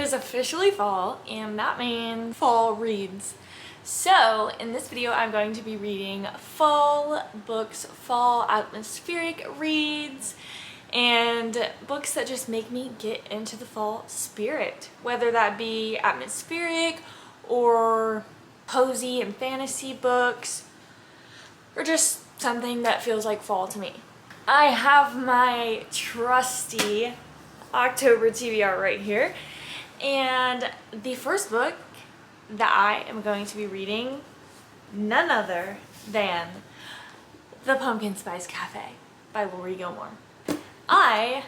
is officially fall, and that means fall reads. So in this video I'm going to be reading fall books, fall atmospheric reads, and books that just make me get into the fall spirit, whether that be atmospheric or cozy and fantasy books, or just something that feels like fall to me. I have my trusty October TBR right here, and the first book that I am going to be reading, none other than The Pumpkin Spice Cafe by Lori Gilmore. I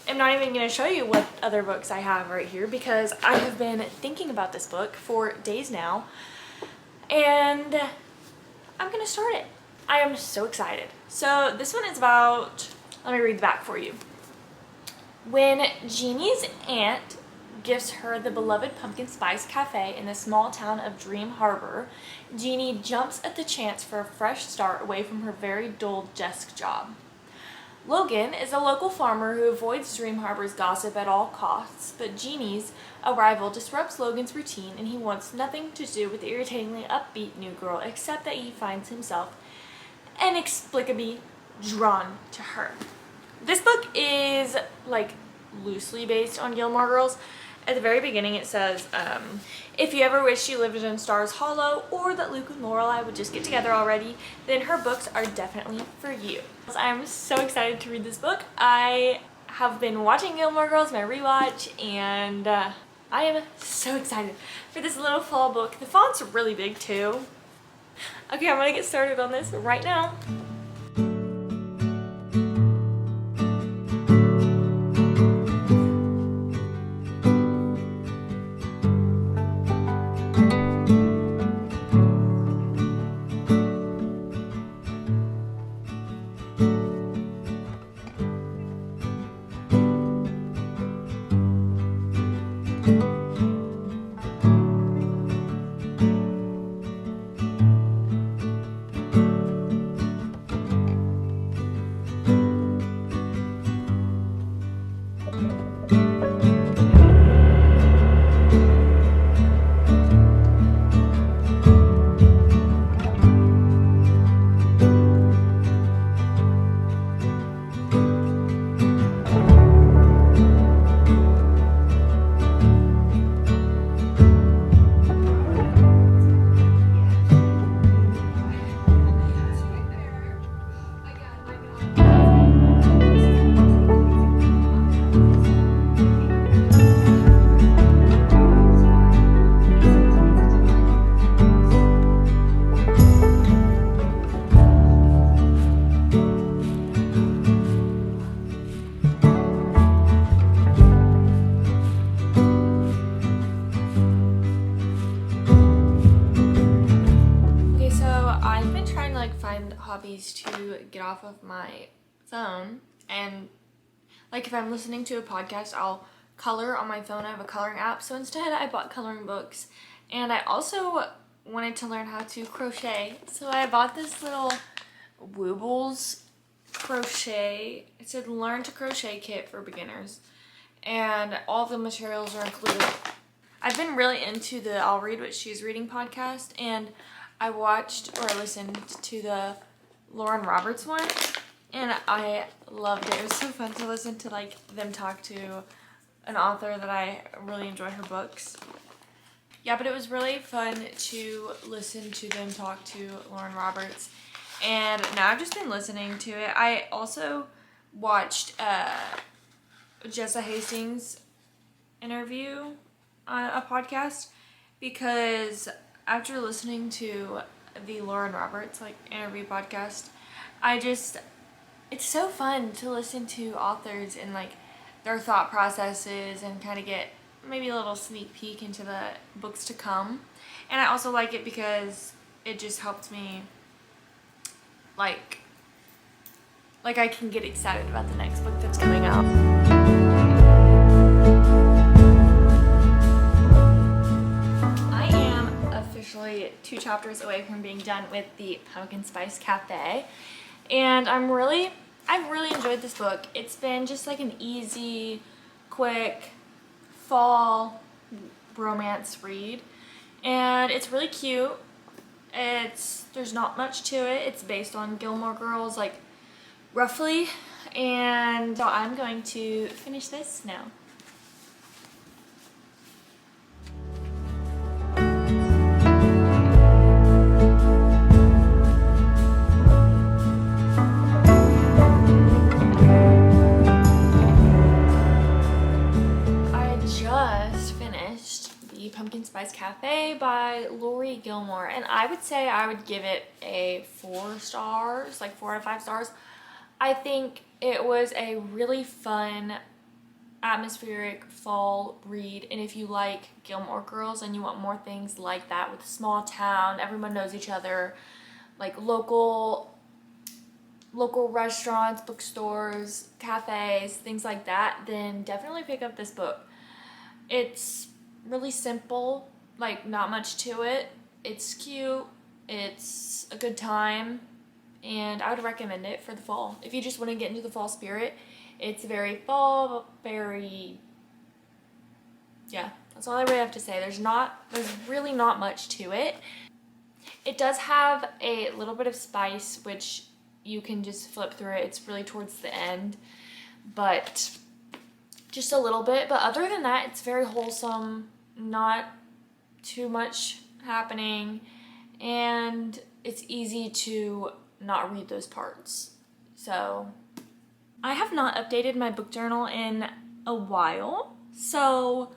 am not even going to show you what other books I have right here because I have been thinking about this book for days now, and I'm going to start it. I am so excited. So this one is about, let me read the back for you. When Jeannie's aunt gives her the beloved Pumpkin Spice Cafe in the small town of Dream Harbor, Jeannie jumps at the chance for a fresh start away from her very dull desk job. Logan is a local farmer who avoids Dream Harbor's gossip at all costs, but Jeannie's arrival disrupts Logan's routine and he wants nothing to do with the irritatingly upbeat new girl except that he finds himself inexplicably drawn to her. This book is like loosely based on Gilmore Girls. At the very beginning it says, if you ever wish you lived in Stars Hollow or that Luke and Lorelai would just get together already, then her books are definitely for you. I'm so excited to read this book. I have been watching Gilmore Girls, my rewatch, and I am so excited for this little fall book. The font's really big too. Okay, I'm gonna get started on this right now. Hobbies to get off of my phone, and like if I'm listening to a podcast I'll color on my phone. I have a coloring app, so instead I bought coloring books, and I also wanted to learn how to crochet, so I bought this little Woobles crochet. It said learn to crochet kit for beginners, and all the materials are included. I've been really into the I'll Read What She's Reading podcast, and I watched or listened to the Lauren Roberts one, and I loved it. It was so fun to listen to like them talk to an author that I really enjoy her books. Yeah, but it was really fun to listen to them talk to Lauren Roberts, and now I've just been listening to it. I also watched Jessa Hastings' interview on a podcast because after listening to the Lauren Roberts interview podcast, it's so fun to listen to authors and their thought processes and kind of get maybe a little sneak peek into the books to come. And I also like it because it just helped me I can get excited about the next book that's coming out. Officially 2 chapters away from being done with the Pumpkin Spice Cafe, and I've really enjoyed this book. It's been just like an easy, quick fall romance read, and it's really cute. There's not much to it. It's based on Gilmore Girls, like roughly, and so I'm going to finish this now. Pumpkin Spice Cafe by Lori Gilmore, and I would say I would give it a 4 stars, like 4 out of 5 stars. I think it was a really fun, atmospheric fall read, and if you like Gilmore Girls and you want more things like that with a small town, everyone knows each other, like local restaurants, bookstores, cafes, things like that, then definitely pick up this book. It's really simple, like not much to it. It's cute, it's a good time, and I would recommend it for the fall. If you just want to get into the fall spirit, it's very fall, yeah, that's all I really have to say. There's really not much to it. It does have a little bit of spice, which you can just flip through it. It's really towards the end, but just a little bit. But other than that, it's very wholesome, not too much happening, and it's easy to not read those parts. So I have not updated my book journal in a while, so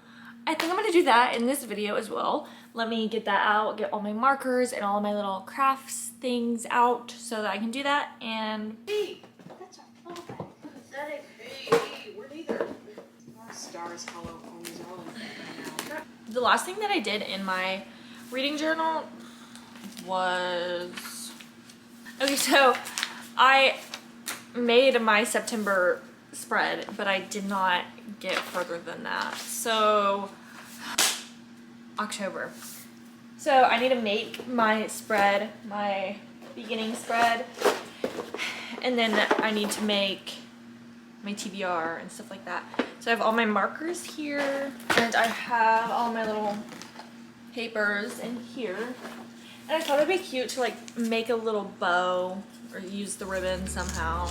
I think I'm gonna do that in this video as well. Let me get that out, get all my markers and all my little crafts things out so that I can do that. And hey, that's a fallback. Pathetic. Hey, we're neither. Stars follow homes all in right now. The last thing that I did in my reading journal was, okay, so I made my September spread, but I did not get further than that. So October. So I need to make my spread, my beginning spread, and then I need to make my TBR and stuff like that. So I have all my markers here, and I have all my little papers in here. And I thought it'd be cute to like make a little bow or use the ribbon somehow.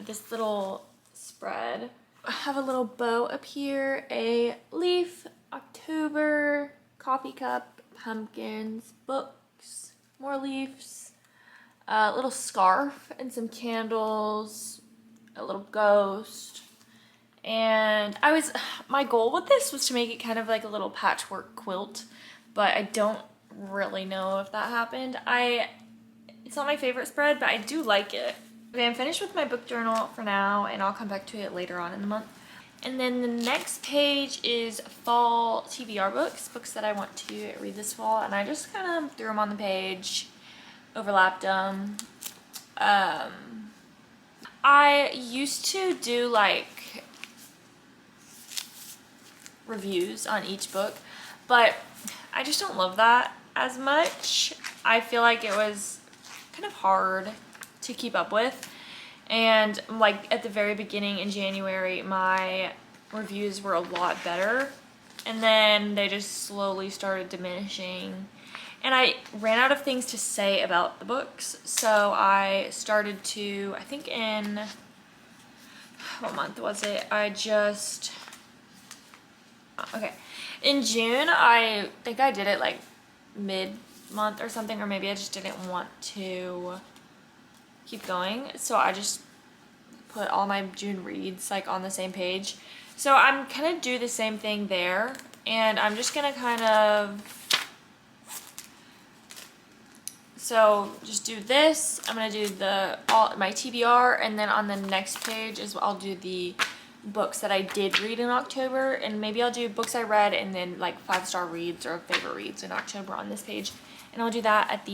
This little spread. I have a little bow up here, a leaf, October, coffee cup, pumpkins, books, more leaves, a little scarf and some candles, a little ghost. And my goal with this was to make it kind of like a little patchwork quilt, but I don't really know if that happened. It's not my favorite spread, but I do like it. Okay, I'm finished with my book journal for now, and I'll come back to it later on in the month. And then the next page is fall TBR books that I want to read this fall, and I just kind of threw them on the page, overlapped them. I used to do like reviews on each book, but I just don't love that as much. I feel like it was kind of hard to keep up with, and like at the very beginning in January my reviews were a lot better, and then they just slowly started diminishing, and I ran out of things to say about the books. So I started to, I think in, what month was it? In June, I think I did it like mid-month or something, or maybe I just didn't want to keep going, so I just put all my June reads like on the same page. So I'm gonna do the same thing there, and I'm just gonna kind of, so just do this. I'm gonna do my TBR, and then on the next page is I'll do the books that I did read in October, and maybe I'll do books I read and then like 5-star reads or favorite reads in October on this page. and I'll do that at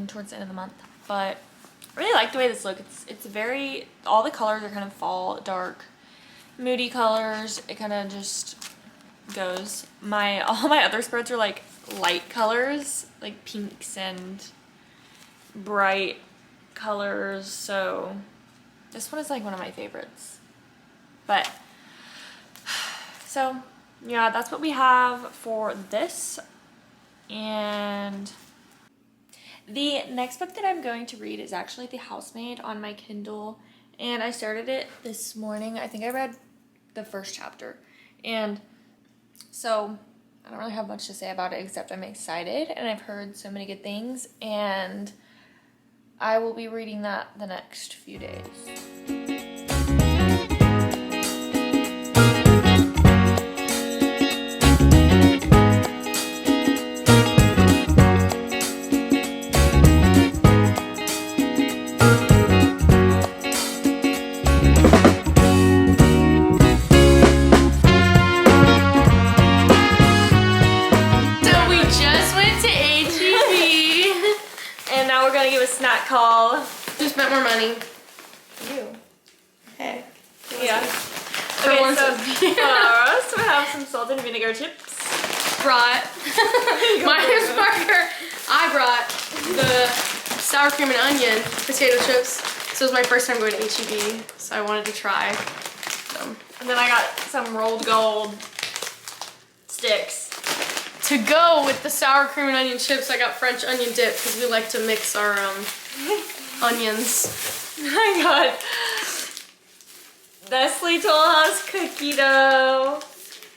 towards the end of the month. But I really like the way this looks. It's very, all the colors are kind of fall, dark, moody colors. It kind of just goes. All my other spreads are like light colors, like pinks and bright colors. So this one is like one of my favorites. But so yeah, that's what we have for this. And the next book that I'm going to read is actually The Housemaid on my Kindle, and I started it this morning. I think I read the first chapter, and so I don't really have much to say about it except I'm excited and I've heard so many good things, and I will be reading that the next few days. Snack call. Who spent more money? You. Hey. Yeah. Okay, so we have some salt and vinegar chips. Brought Myers Parker. I brought the sour cream and onion potato chips. So it was my first time going to H-E-B, so I wanted to try them. And then I got some rolled gold sticks. To go with the sour cream and onion chips, I got French onion dip because we like to mix our onions. I got Nestle Toll House cookie dough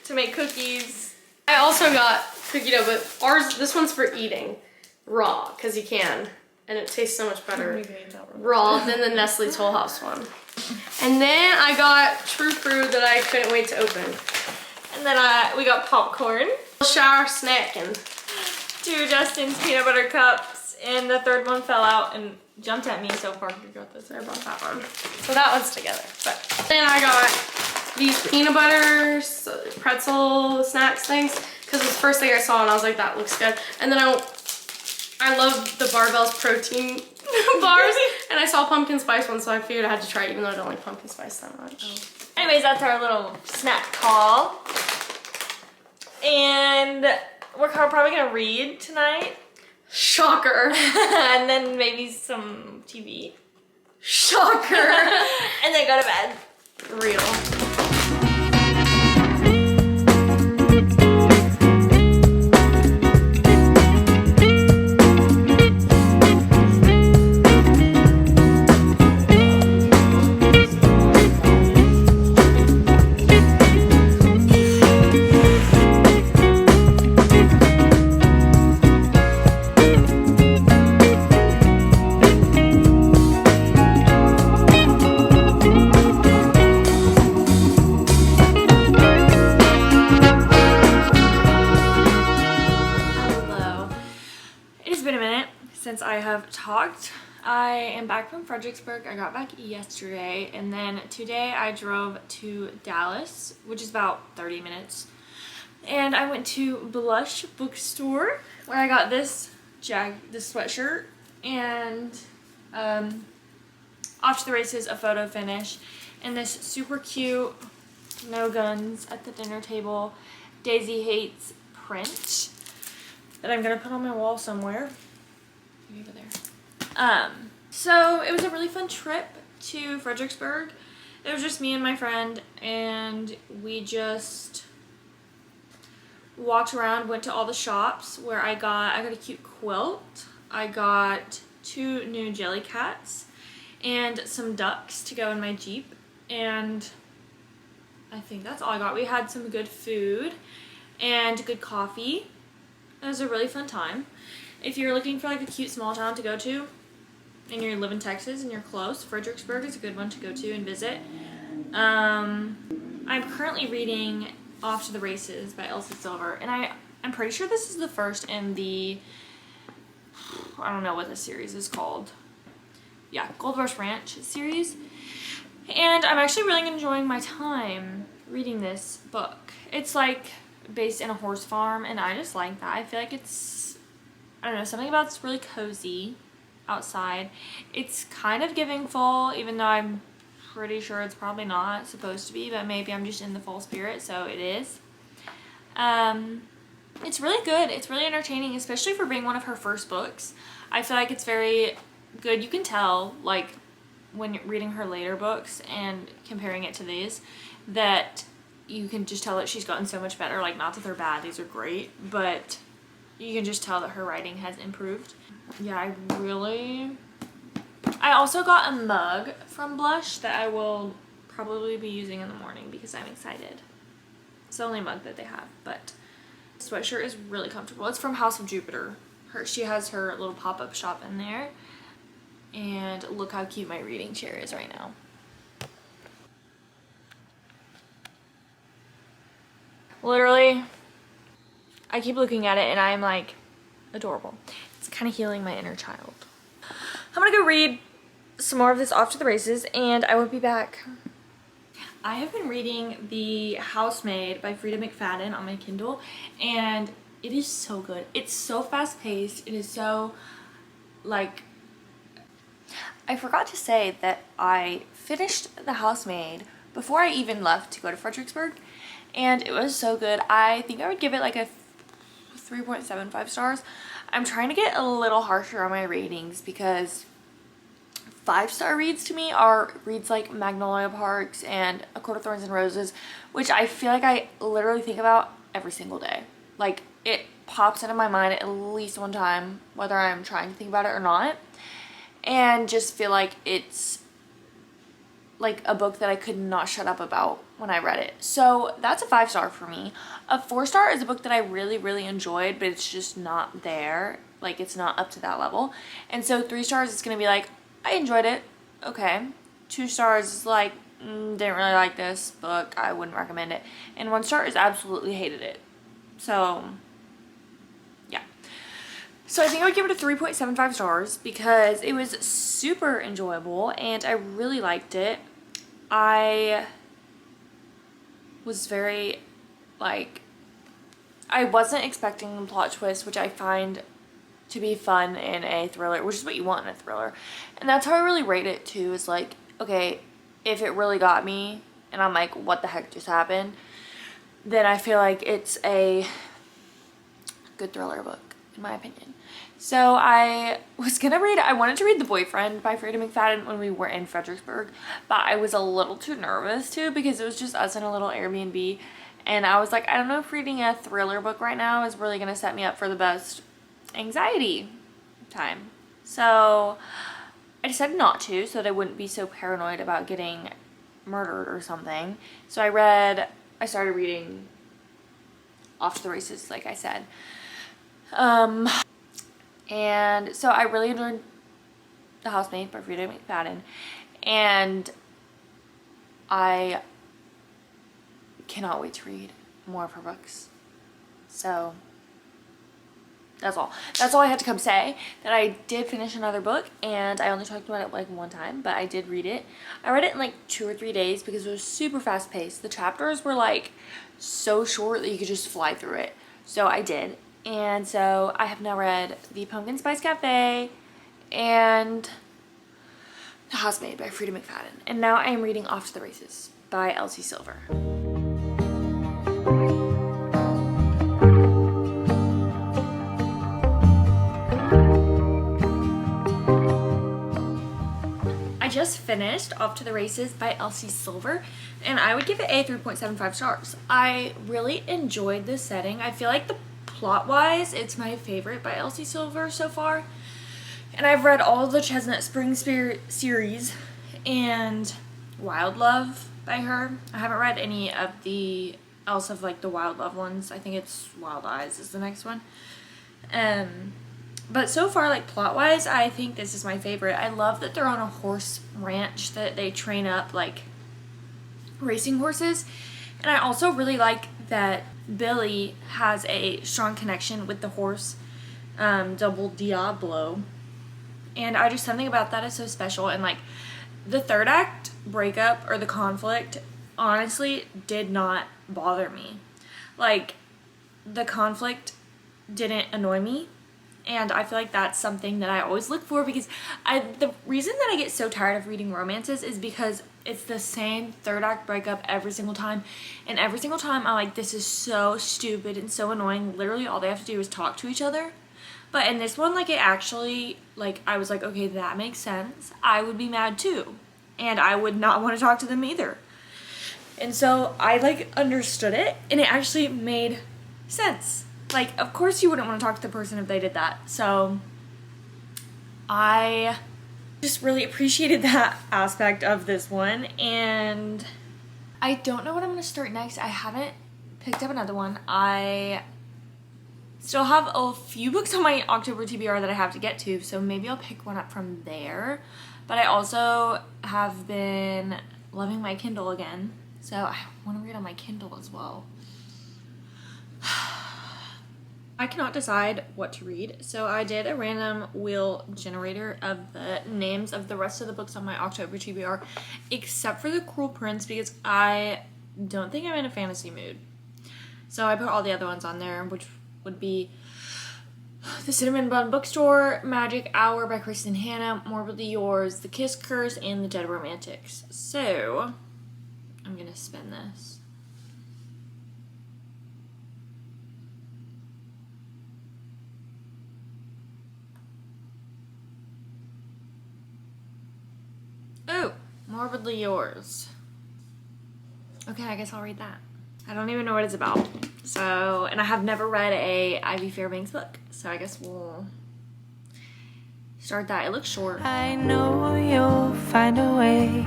to make cookies. I also got cookie dough, but this one's for eating raw because you can, and it tastes so much better raw than the Nestle Toll House one. And then I got True Fruit that I couldn't wait to open. And then we got popcorn. Shower snacking. 2 Justin's peanut butter cups, and the third one fell out and jumped at me, so Parker got this. I brought that one. So that one's together. But then I got these peanut butter pretzel snacks things because it was the first thing I saw and I was like, that looks good. And then I love the Barbell's protein bars, and I saw pumpkin spice one, so I figured I had to try it even though I don't like pumpkin spice that much. Oh. Anyways, that's our little snack call. And we're probably gonna read tonight. Shocker. And then maybe some TV. Shocker. And then go to bed. Real. I have talked. I am back from Fredericksburg. I got back yesterday, and then today I drove to Dallas, which is about 30 minutes. And I went to Blush Bookstore where I got this sweatshirt and Off to the Races, a photo finish, and this super cute No Guns at the Dinner Table Daisy Hates print that I'm gonna put on my wall somewhere. Over there. So it was a really fun trip to Fredericksburg. It was just me and my friend, and we just walked around, went to all the shops where I got a cute quilt. I got 2 new jelly cats and some ducks to go in my Jeep, and I think that's all I got. We had some good food and good coffee. It was a really fun time. If you're looking for like a cute small town to go to and you live in Texas and you're close, Fredericksburg is a good one to go to and visit. I'm currently reading Off to the Races by Elsie Silver, and I'm pretty sure this is the first in the, I don't know what this series is called. Yeah, Gold Rush Ranch series. And I'm actually really enjoying my time reading this book. It's like based in a horse farm, and I just like that. I feel like I don't know, something about it's really cozy outside. It's kind of giving fall, even though I'm pretty sure it's probably not supposed to be, but maybe I'm just in the fall spirit, so it is. It's really good. It's really entertaining, especially for being one of her first books. I feel like it's very good. You can tell, like, when you're reading her later books and comparing it to these, that you can just tell that she's gotten so much better. Like, not that they're bad, these are great, but you can just tell that her writing has improved. Yeah, I also got a mug from Blush that I will probably be using in the morning because I'm excited. It's the only mug that they have, but the sweatshirt is really comfortable. It's from House of Jupiter. She has her little pop-up shop in there. And look how cute my reading chair is right now. Literally, I keep looking at it and I'm like, adorable. It's kind of healing my inner child. I'm gonna go read some more of this Off to the Races and I will be back. I have been reading The Housemaid by Frida McFadden on my Kindle and it is so good. It's so fast paced. It is so, like, I forgot to say that I finished The Housemaid before I even left to go to Fredericksburg, and it was so good. I think I would give it like a 3.75 stars. I'm trying to get a little harsher on my ratings because 5-star reads to me are reads like Magnolia Parks and A Court of Thorns and Roses, which I feel like I literally think about every single day. Like, it pops into my mind at least one time, whether I'm trying to think about it or not. And just feel like it's like a book that I could not shut up about when I read it. So that's a 5-star for me. A 4-star is a book that I really, really enjoyed, but it's just not there. Like, it's not up to that level. And so 3 stars is going to be like, I enjoyed it. Okay. 2 stars is like, didn't really like this book. I wouldn't recommend it. And 1 star is absolutely hated it. So So I think I would give it a 3.75 stars because it was super enjoyable and I really liked it. I was very, like, I wasn't expecting the plot twist, which I find to be fun in a thriller, which is what you want in a thriller. And that's how I really rate it too, is like, okay, if it really got me and I'm like, what the heck just happened, then I feel like it's a good thriller book, in my opinion. So I wanted to read The Boyfriend by Frida McFadden when we were in Fredericksburg, but I was a little too nervous too because it was just us in a little Airbnb. And I was like, I don't know if reading a thriller book right now is really going to set me up for the best anxiety time. So I decided not to, so that I wouldn't be so paranoid about getting murdered or something. So I started reading Off to the Races, like I said. And so I really enjoyed The Housemaid by Frida McFadden, and I cannot wait to read more of her books. So that's all I had to come say, that I did finish another book, and I only talked about it like one time, but I did read it. I read it in like 2 or 3 days because it was super fast paced. The chapters were like so short that you could just fly through it. So I did. And so I have now read The Pumpkin Spice Cafe and The Housemaid by Frida McFadden. And now I am reading Off to the Races by Elsie Silver. I just finished Off to the Races by Elsie Silver, and I would give it a 3.75 stars. I really enjoyed the setting. I feel like the plot-wise, it's my favorite by Elsie Silver so far. And I've read all the Chestnut Spring series and Wild Love by her. I haven't read any of the like the Wild Love ones. I think it's Wild Eyes is the next one. But so far, like, plot-wise, I think this is my favorite. I love that they're on a horse ranch that they train up, like, racing horses. And I also really like that Billy has a strong connection with the horse, Double Diablo. And something about that is so special. And, like, the third act breakup or the conflict honestly did not bother me. Like, the conflict didn't annoy me. And I feel like that's something that I always look for, because the reason that I get so tired of reading romances is because it's the same third act breakup every single time. And every single time I'm like, this is so stupid and so annoying. Literally all they have to do is talk to each other. But in this one, like, it actually, like, I was like, okay, that makes sense. I would be mad too. And I would not want to talk to them either. And so I, like, understood it, and it actually made sense. Like, of course you wouldn't want to talk to the person if they did that. So I just really appreciated that aspect of this one. And I don't know what I'm going to start next. I haven't picked up another one. I still have a few books on my October TBR that I have to get to, so maybe I'll pick one up from there. But I also have been loving my Kindle again, so I want to read on my Kindle as well. I cannot decide what to read, so I did a random wheel generator of the names of the rest of the books on my October TBR, except for The Cruel Prince, because I don't think I'm in a fantasy mood. So I put all the other ones on there, which would be The Cinnamon Bun Bookstore, Magic Hour by Kristen Hanna, Morbidly Yours, The Kiss Curse, and The Dead Romantics. So I'm gonna spin this. Oh, Morbidly Yours. Okay, I guess I'll read that. I don't even know what it's about. So, and I have never read a Ivy Fairbanks book, so I guess we'll start that. It looks short. I know you'll find a way.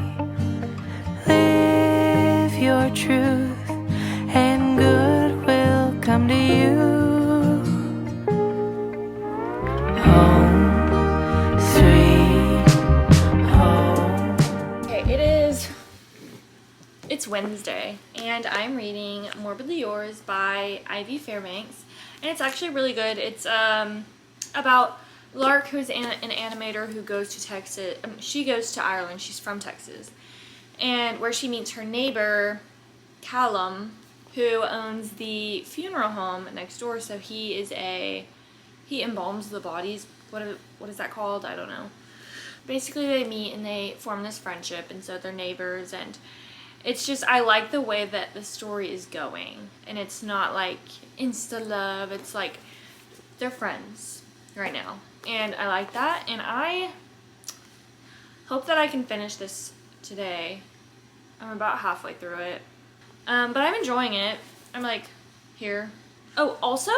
Live your truth, and good will come to you. Home, sweet home. Okay, it's Wednesday, and I'm reading Morbidly Yours by Ivy Fairbanks, and it's actually really good. It's about Lark, who's an animator who goes to Texas. She goes to Ireland. She's from Texas, and where she meets her neighbor, Callum, who owns the funeral home next door. So he embalms the bodies. What is that called? I don't know. Basically, they meet and they form this friendship, and so they're neighbors. And it's just, I like the way that the story is going, and it's not like insta love. It's like they're friends right now, and I like that. And I hope that I can finish this today. I'm about halfway through it, but I'm enjoying it. I'm like, here. Oh, also,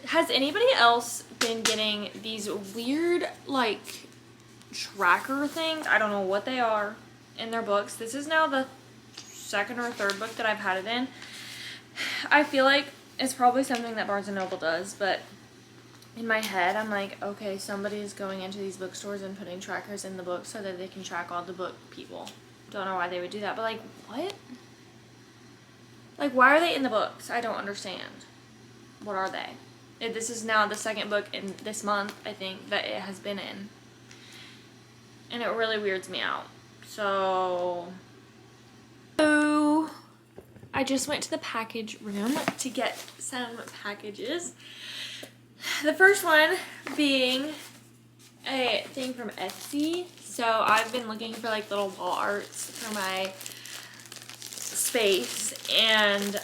has anybody else been getting these weird, like, tracker things? I don't know what they are in their books. This is now the second or third book that I've had it in. I feel like it's probably something that Barnes & Noble does, but in my head, I'm like, okay, somebody's going into these bookstores and putting trackers in the book so that they can track all the book people. Don't know why they would do that, but like, what? Like, why are they in the books? I don't understand. What are they? This is now the second book in this month, I think, that it has been in. And it really weirds me out. So I just went to the package room to get some packages. The first one being a thing from Etsy. So I've been looking for like little wall arts for my space, and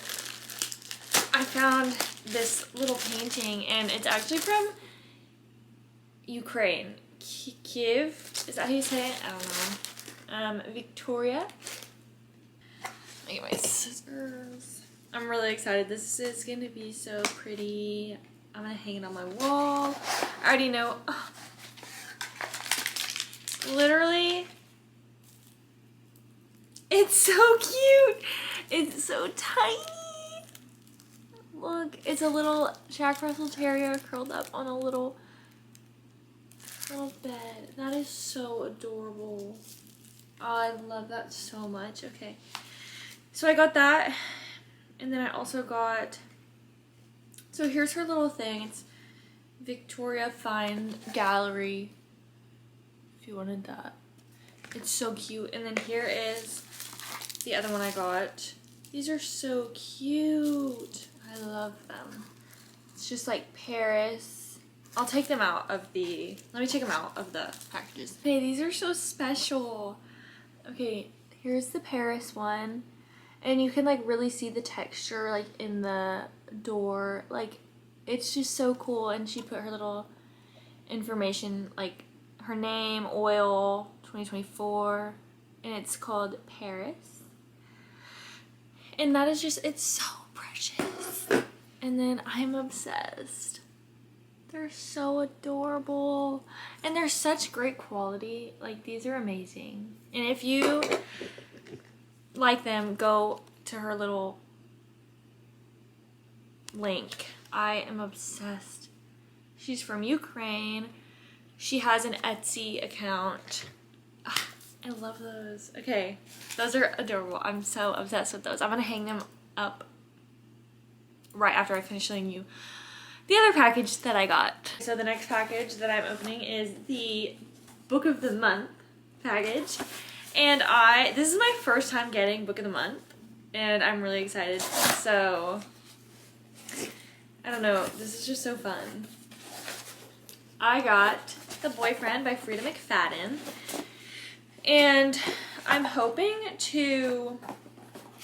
I found this little painting, and it's actually from Ukraine. Kiev, is that how you say it? I don't know. Victoria. Let me get my scissors. I'm really excited. This is gonna be so pretty. I'm gonna hang it on my wall. I already know. Oh. Literally, it's so cute. It's so tiny. Look, it's a little Jack Russell Terrier curled up on a little bed. That is so adorable. Oh, I love that so much. Okay, so I got that, and then I also got, so here's her little thing. It's Victoria Fine Gallery, if you wanted that. It's so cute. And then here is the other one I got. These are so cute. I love them. It's just like Paris I'll take them out of the, let me take them out of the packages. Okay, these are so special. Okay, here's the Paris one. And you can like really see the texture like in the door. Like, it's just so cool. And she put her little information, like her name, oil, 2024. And it's called Paris. And that is just, it's so precious. And then I'm obsessed. They're so adorable. And they're such great quality. Like, these are amazing. And if you like them, go to her little link. I am obsessed. She's from Ukraine. She has an Etsy account. Ah, I love those. Okay, those are adorable. I'm so obsessed with those. I'm gonna hang them up right after I finish showing you the other package that I got. So the next package that I'm opening is the Book of the Month package. And this is my first time getting Book of the Month. And I'm really excited. So, I don't know. This is just so fun. I got The Boyfriend by Frida McFadden. And I'm hoping to,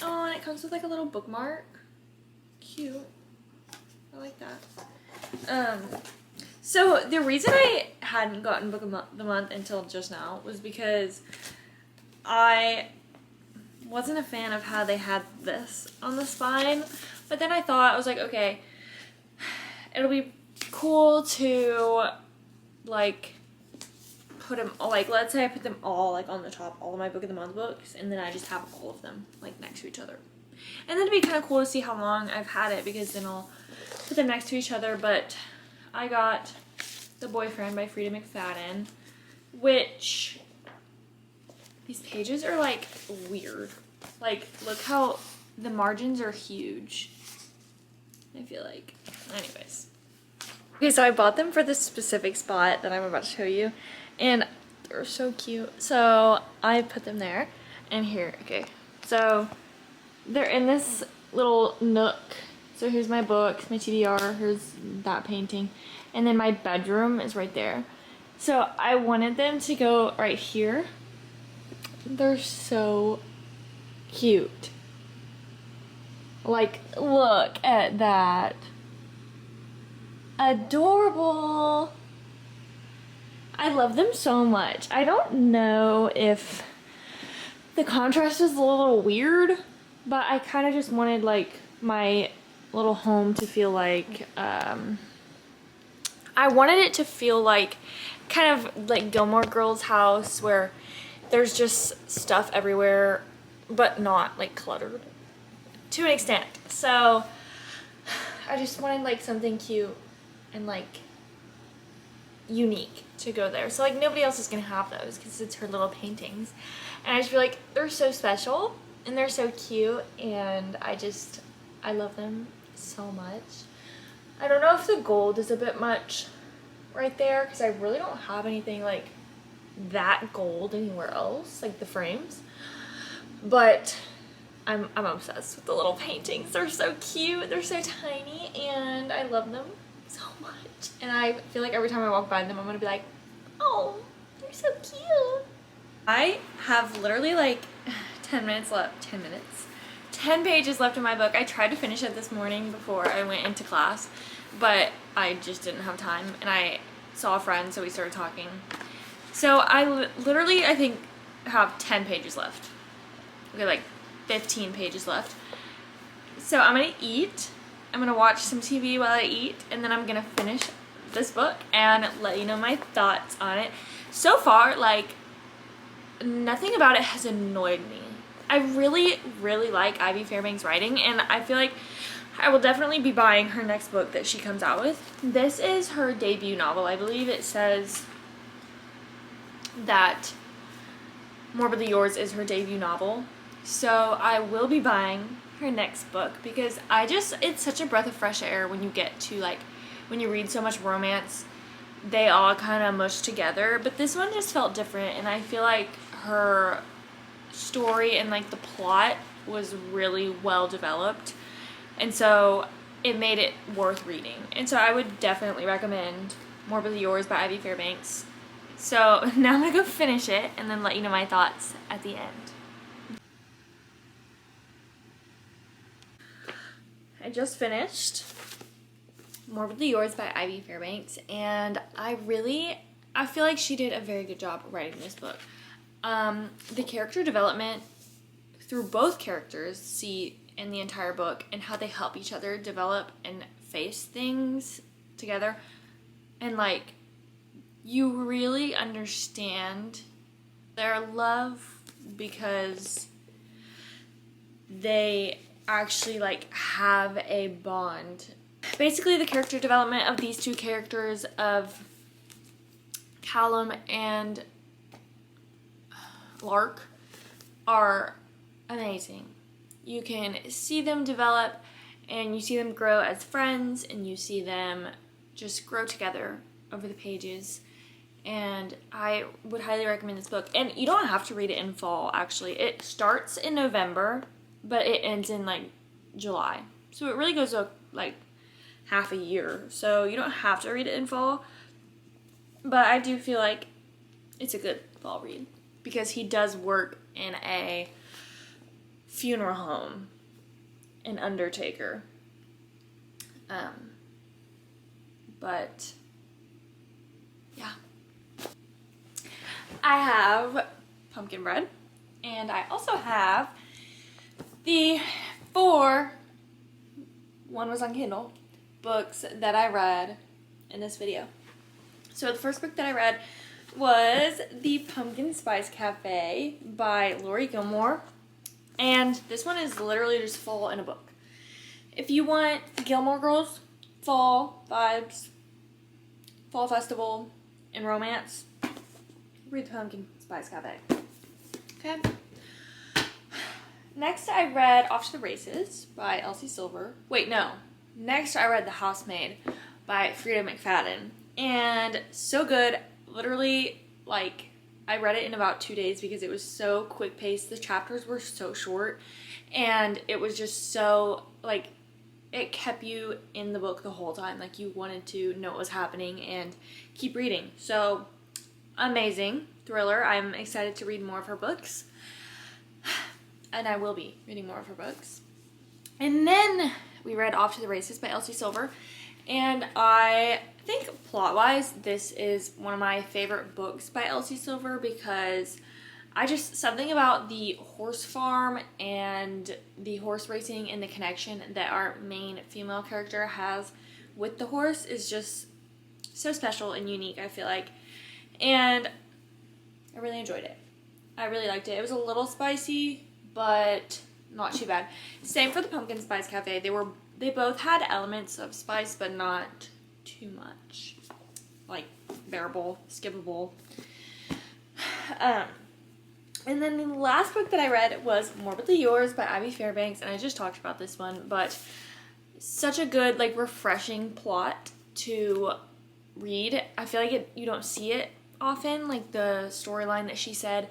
oh, and it comes with like a little bookmark. Cute. I like that. So the reason I hadn't gotten Book of the Month until just now was because I wasn't a fan of how they had this on the spine. But then I thought, I was like, okay, it'll be cool to like put them all, like let's say I put them all like on the top, all of my Book of the Month books, and then I just have all of them like next to each other. And then it'd be kind of cool to see how long I've had it, because then I'll put them next to each other. But I got The Boyfriend by Frida McFadden, which these pages are like weird. Like, look how the margins are huge, I feel like. Anyways. Okay, so I bought them for this specific spot that I'm about to show you, and they're so cute. So I put them there, and here, okay. So they're in this little nook. So here's my books, my TBR, here's that painting, and then my bedroom is right there. So I wanted them to go right here. They're so cute. Like, look at that. Adorable. I love them so much. I don't know if the contrast is a little weird, but I kind of just wanted like my little home to feel like, I wanted it to feel like kind of like Gilmore Girls' house, where there's just stuff everywhere but not like cluttered to an extent. So I just wanted like something cute and like unique to go there. So like nobody else is gonna have those because it's her little paintings, and I just feel like they're so special and they're so cute, and I love them so much. I don't know if the gold is a bit much right there, because I really don't have anything like that gold anywhere else, like the frames, but I'm obsessed with the little paintings. They're so cute, they're so tiny, and I love them so much. And I feel like every time I walk by them, I'm gonna be like, oh, they're so cute. I have literally like 10 minutes left, 10 pages left in my book. I tried to finish it this morning before I went into class, but I just didn't have time, and I saw a friend, so we started talking. So I literally, I think, have 10 pages left. Okay, like 15 pages left. So I'm gonna eat, I'm gonna watch some TV while I eat, and then I'm gonna finish this book and let you know my thoughts on it. So far, like, nothing about it has annoyed me. I really, really like Ivy Fairbank's writing, and I feel like I will definitely be buying her next book that she comes out with. This is her debut novel. I believe it says that Morbidly Yours is her debut novel. So I will be buying her next book, because it's such a breath of fresh air when you get to like, when you read so much romance, they all kind of mush together. But this one just felt different, and I feel like her story and like the plot was really well developed, and so it made it worth reading. And so I would definitely recommend Morbidly Yours by Ivy Fairbanks. So now I'm gonna go finish it and then let you know my thoughts at the end. I just finished Morbidly Yours by Ivy Fairbanks, and I feel like she did a very good job writing this book. The character development through both characters see in the entire book, and how they help each other develop and face things together, and like you really understand their love because they actually like have a bond. Basically, the character development of these two characters, of Callum and Lark, are amazing. You can see them develop, and you see them grow as friends, and you see them just grow together over the pages. And I would highly recommend this book. And you don't have to read it in fall, actually. It starts in November, but it ends in like July. So it really goes up like half a year. So you don't have to read it in fall. But I do feel like it's a good fall read, because he does work in a funeral home, an undertaker. But yeah. I have pumpkin bread, and I also have the 4, one was on Kindle, books that I read in this video. So the first book that I read was The Pumpkin Spice Cafe by Lori Gilmore, and this one is literally just fall in a book. If you want Gilmore Girls, fall vibes, fall festival, and romance, read The Pumpkin Spice Cafe. Okay. Next, I read Off to the Races by Elsie Silver. Wait, no. Next, I read The Housemaid by Frida McFadden. And so good. Literally, like, I read it in about 2 days because it was so quick paced. The chapters were so short. And it was just so, like, it kept you in the book the whole time. Like, you wanted to know what was happening and keep reading. So, amazing thriller. I'm excited to read more of her books. And I will be reading more of her books. And then we read Off to the Races by Elsie Silver. And I think plot-wise, this is one of my favorite books by Elsie Silver, because something about the horse farm and the horse racing and the connection that our main female character has with the horse is just so special and unique, I feel like. And I really enjoyed it. I really liked it. It was a little spicy, but not too bad. Same for the Pumpkin Spice Cafe. They both had elements of spice, but not too much. Like, bearable, skippable. And then the last book that I read was Morbidly Yours by Ivy Fairbanks, and I just talked about this one, but such a good, like, refreshing plot to read. I feel like you don't see it often, like the storyline that she said,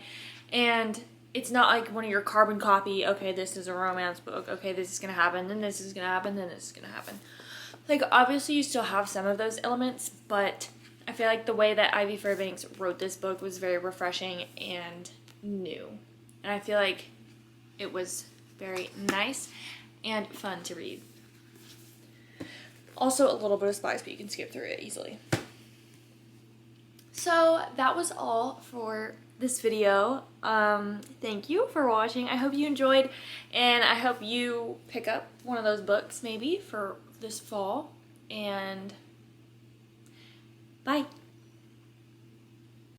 and it's not like one of your carbon copy, okay, this is a romance book, okay, this is gonna happen, then this is gonna happen, then this is gonna happen. Like, obviously you still have some of those elements, but I feel like the way that Ivy Fairbanks wrote this book was very refreshing and new. And I feel like it was very nice and fun to read. Also a little bit of spice, but you can skip through it easily. So that was all for this video. Thank you for watching. I hope you enjoyed, and I hope you pick up one of those books maybe for this fall, and bye.